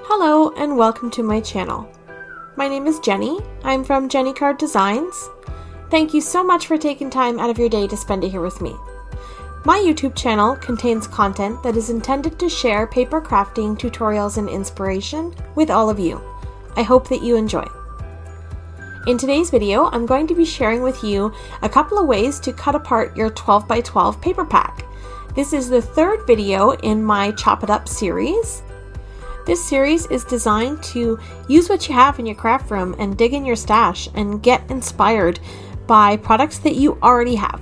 Hello and welcome to my channel. My name is Jenny. I'm from JennyCardDesigns. Thank you so much for taking time out of your day to spend it here with me. My YouTube channel contains content that is intended to share paper crafting tutorials and inspiration with all of you. I hope that you enjoy. In today's video, I'm going to be sharing with you a couple of ways to cut apart your 12 by 12 paper pack. This is the third video in my Chop It Up series. This series is designed to use what you have in your craft room and dig in your stash and get inspired by products that you already have.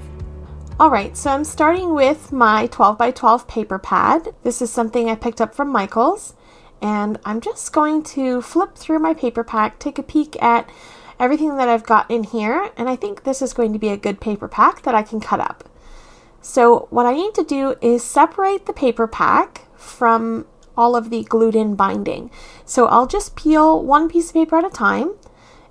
Alright, so I'm starting with my 12 by 12 paper pad. This is something I picked up from Michael's, and I'm just going to flip through my paper pack, take a peek at everything that I've got in here, and I think this is going to be a good paper pack that I can cut up. So what I need to do is separate the paper pack from all of the glued in binding. So I'll just peel one piece of paper at a time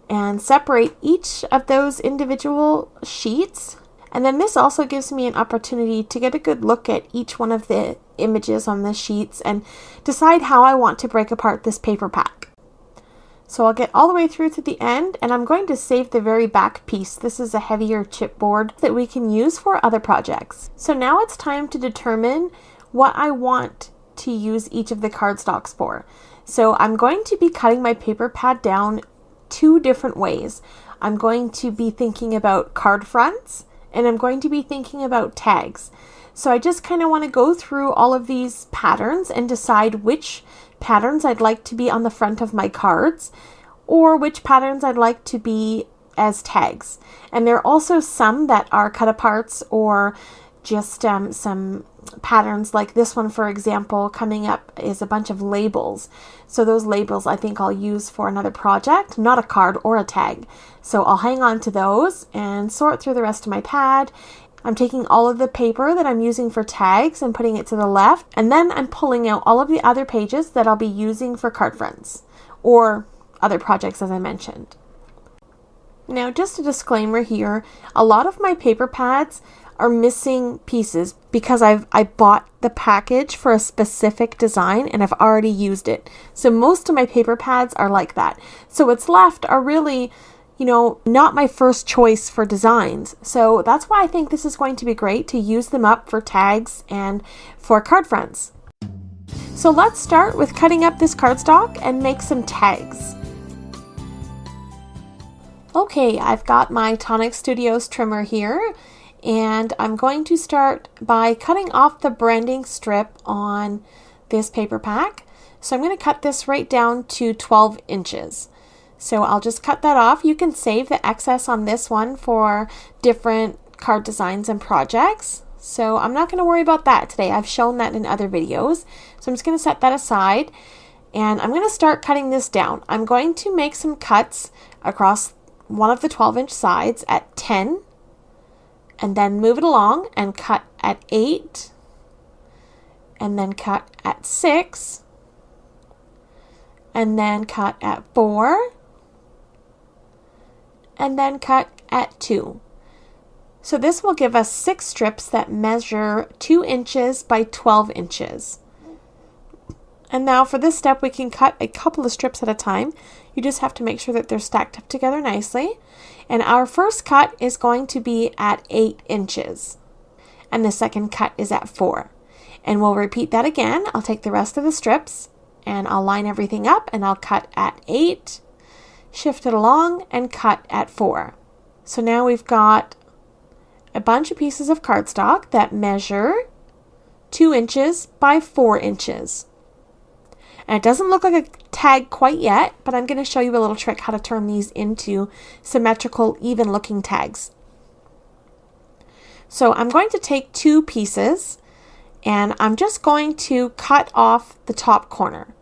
and separate each of those individual sheets. And then this also gives me an opportunity to get a good look at each one of the images on the sheets and decide how I want to break apart this paper pack. So I'll get all the way through to the end, and I'm going to save the very back piece. This is a heavier chipboard that we can use for other projects. So now it's time to determine what I want to use each of the cardstocks for. So I'm going to be cutting my paper pad down two different ways. I'm going to be thinking about card fronts, and I'm going to be thinking about tags. So I just kind of want to go through all of these patterns and decide which patterns I'd like to be on the front of my cards or which patterns I'd like to be as tags. And there are also some that are cut aparts or just some patterns, like this one, for example. Coming up is a bunch of labels. So those labels I think I'll use for another project, not a card or a tag. So I'll hang on to those and sort through the rest of my pad. I'm taking all of the paper that I'm using for tags and putting it to the left, and then I'm pulling out all of the other pages that I'll be using for card fronts or other projects, as I mentioned. Now, just a disclaimer here, a lot of my paper pads are missing pieces because I bought the package for a specific design and I've already used it. So most of my paper pads are like that. So what's left are really, not my first choice for designs. So that's why I think this is going to be great to use them up for tags and for card fronts. So let's start with cutting up this cardstock and make some tags. Okay, I've got my Tonic Studios trimmer here, and I'm going to start by cutting off the branding strip on this paper pack. So I'm going to cut this right down to 12 inches. So I'll just cut that off. You can save the excess on this one for different card designs and projects. So I'm not going to worry about that today. I've shown that in other videos. So I'm just going to set that aside, and I'm going to start cutting this down. I'm going to make some cuts across one of the 12-inch sides at 10, and then move it along and cut at 8, and then cut at 6, and then cut at 4, and then cut at 2. So this will give us 6 strips that measure 2 inches by 12 inches. And now for this step, we can cut a couple of strips at a time. You just have to make sure that they're stacked up together nicely. And our first cut is going to be at 8 inches. And the second cut is at 4. And we'll repeat that again. I'll take the rest of the strips and I'll line everything up and I'll cut at 8, shift it along, and cut at 4. So now we've got a bunch of pieces of cardstock that measure 2 inches by 4 inches. And it doesn't look like a tag quite yet, but I'm going to show you a little trick how to turn these into symmetrical, even looking tags. So I'm going to take 2 pieces and I'm just going to cut off the top corner.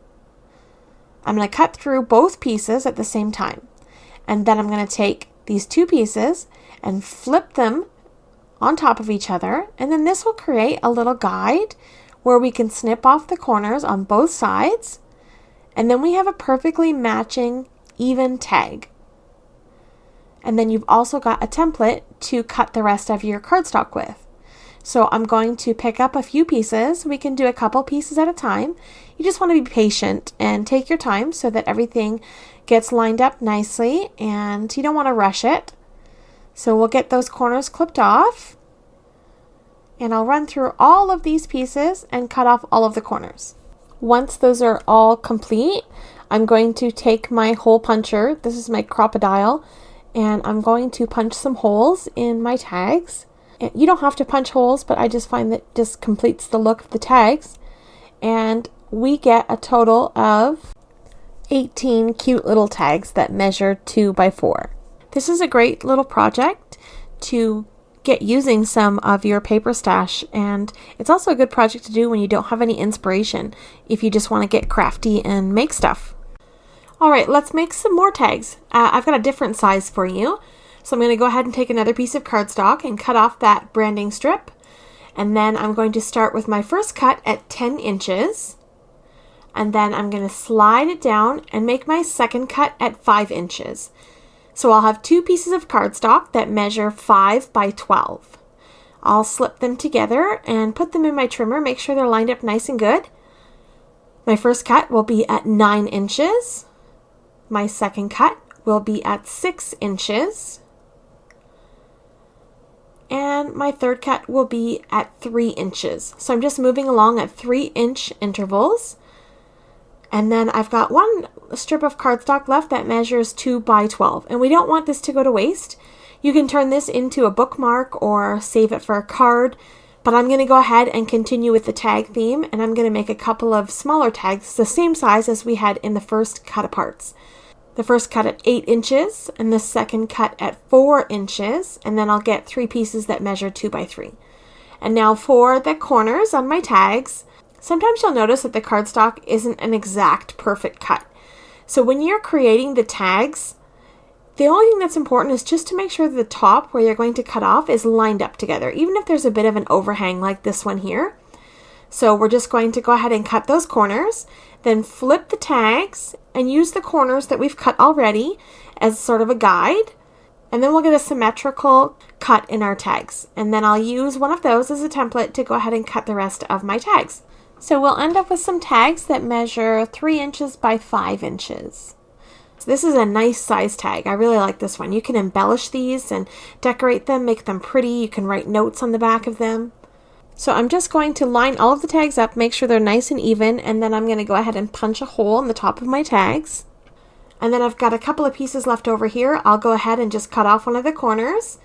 I'm going to cut through both pieces at the same time. And then I'm going to take these 2 pieces and flip them on top of each other. And then this will create a little guide where we can snip off the corners on both sides, and then we have a perfectly matching even tag. And then you've also got a template to cut the rest of your cardstock with. So I'm going to pick up a few pieces. We can do a couple pieces at a time. You just want to be patient and take your time so that everything gets lined up nicely, and you don't want to rush it. So we'll get those corners clipped off, and I'll run through all of these pieces and cut off all of the corners. Once those are all complete, I'm going to take my hole puncher. This is my crocodile, and I'm going to punch some holes in my tags. You don't have to punch holes, but I just find that this completes the look of the tags. And we get a total of 18 cute little tags that measure 2 by 4. This is a great little project to get using some of your paper stash, and it's also a good project to do when you don't have any inspiration, if you just want to get crafty and make stuff. Alright, let's make some more tags. I've got a different size for you. So I'm going to go ahead and take another piece of cardstock and cut off that branding strip. And then I'm going to start with my first cut at 10 inches. And then I'm going to slide it down and make my second cut at 5 inches. So I'll have 2 pieces of cardstock that measure 5 by 12. I'll slip them together and put them in my trimmer. Make sure they're lined up nice and good. My first cut will be at 9 inches. My second cut will be at 6 inches. And my third cut will be at 3 inches. So I'm just moving along at 3-inch intervals. And then I've got one strip of cardstock left that measures 2 by 12. And we don't want this to go to waste. You can turn this into a bookmark or save it for a card. But I'm going to go ahead and continue with the tag theme. And I'm going to make a couple of smaller tags the same size as we had in the first cut aparts. The first cut at 8 inches and the second cut at 4 inches, and then I'll get 3 pieces that measure 2 by 3. And now for the corners on my tags, sometimes you'll notice that the cardstock isn't an exact perfect cut. So when you're creating the tags, the only thing that's important is just to make sure that the top where you're going to cut off is lined up together, even if there's a bit of an overhang like this one here. So we're just going to go ahead and cut those corners, then flip the tags and use the corners that we've cut already as sort of a guide. And then we'll get a symmetrical cut in our tags. And then I'll use one of those as a template to go ahead and cut the rest of my tags. So we'll end up with some tags that measure 3 inches by 5 inches. So this is a nice size tag. I really like this one. You can embellish these and decorate them, make them pretty. You can write notes on the back of them. So I'm just going to line all of the tags up, make sure they're nice and even, and then I'm going to go ahead and punch a hole in the top of my tags. And then I've got a couple of pieces left over here. I'll go ahead and just cut off one of the corners,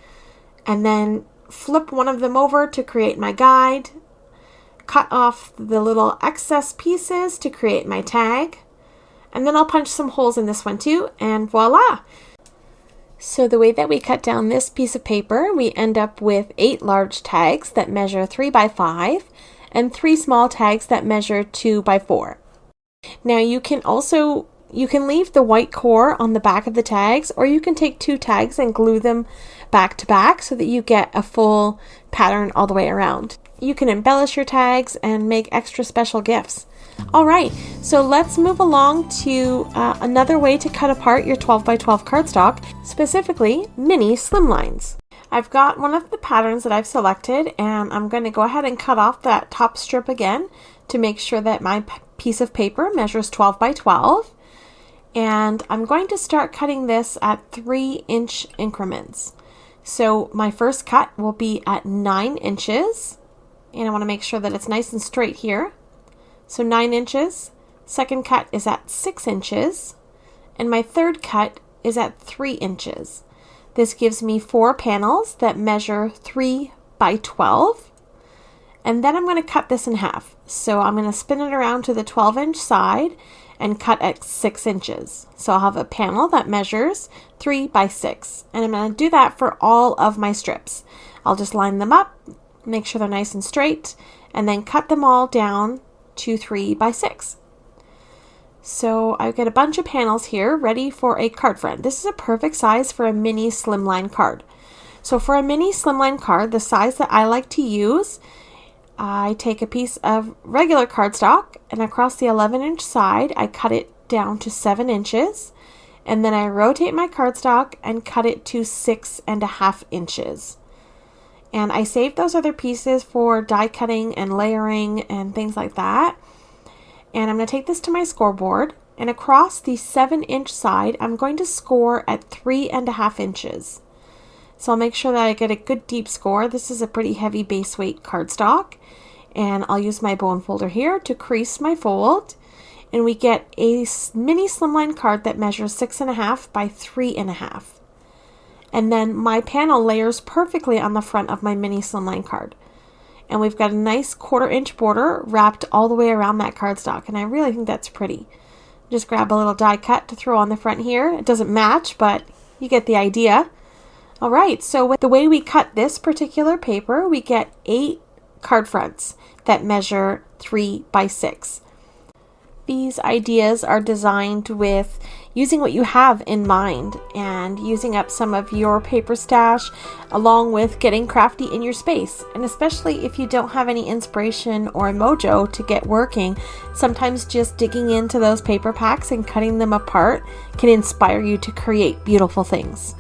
and then flip one of them over to create my guide, cut off the little excess pieces to create my tag, and then I'll punch some holes in this one too, and voila! So the way that we cut down this piece of paper, we end up with 8 large tags that measure 3 by 5 and 3 small tags that measure 2 by 4. Now you can leave the white core on the back of the tags, or you can take 2 tags and glue them back to back so that you get a full pattern all the way around. You can embellish your tags and make extra special gifts. Alright, so let's move along to another way to cut apart your 12 by 12 cardstock, specifically mini slimlines. I've got one of the patterns that I've selected, and I'm going to go ahead and cut off that top strip again to make sure that my piece of paper measures 12 by 12. And I'm going to start cutting this at 3-inch increments. So my first cut will be at 9 inches, and I want to make sure that it's nice and straight here. So 9 inches, second cut is at 6 inches, and my third cut is at 3 inches. This gives me 4 panels that measure 3 by 12, and then I'm going to cut this in half. So I'm going to spin it around to the 12-inch side and cut at 6 inches. So I'll have a panel that measures 3 by 6, and I'm going to do that for all of my strips. I'll just line them up, make sure they're nice and straight, and then cut them all down to 3 by 6. So I've got a bunch of panels here ready for a card front. This is a perfect size for a mini slimline card. So for a mini slimline card, the size that I like to use, I take a piece of regular cardstock, and across the 11-inch side I cut it down to 7 inches, and then I rotate my cardstock and cut it to 6.5 inches. And I saved those other pieces for die cutting and layering and things like that. And I'm going to take this to my scoreboard, and across the 7-inch side, I'm going to score at 3.5 inches. So I'll make sure that I get a good deep score. This is a pretty heavy base weight cardstock, and I'll use my bone folder here to crease my fold. And we get a mini slimline card that measures 6.5 by 3.5. And then my panel layers perfectly on the front of my mini slimline card. And we've got a nice 1/4 inch border wrapped all the way around that cardstock, and I really think that's pretty. Just grab a little die cut to throw on the front here. It doesn't match, but you get the idea. Alright, so with the way we cut this particular paper, we get 8 card fronts that measure 3 by 6. These ideas are designed with using what you have in mind and using up some of your paper stash, along with getting crafty in your space. And especially if you don't have any inspiration or mojo to get working, sometimes just digging into those paper packs and cutting them apart can inspire you to create beautiful things.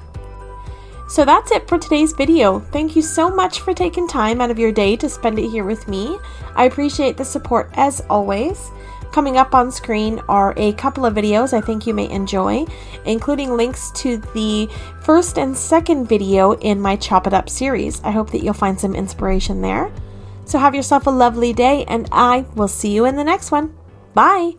So that's it for today's video. Thank you so much for taking time out of your day to spend it here with me. I appreciate the support as always. Coming up on screen are a couple of videos I think you may enjoy, including links to the first and second video in my Chop It Up series. I hope that you'll find some inspiration there. So have yourself a lovely day, and I will see you in the next one. Bye!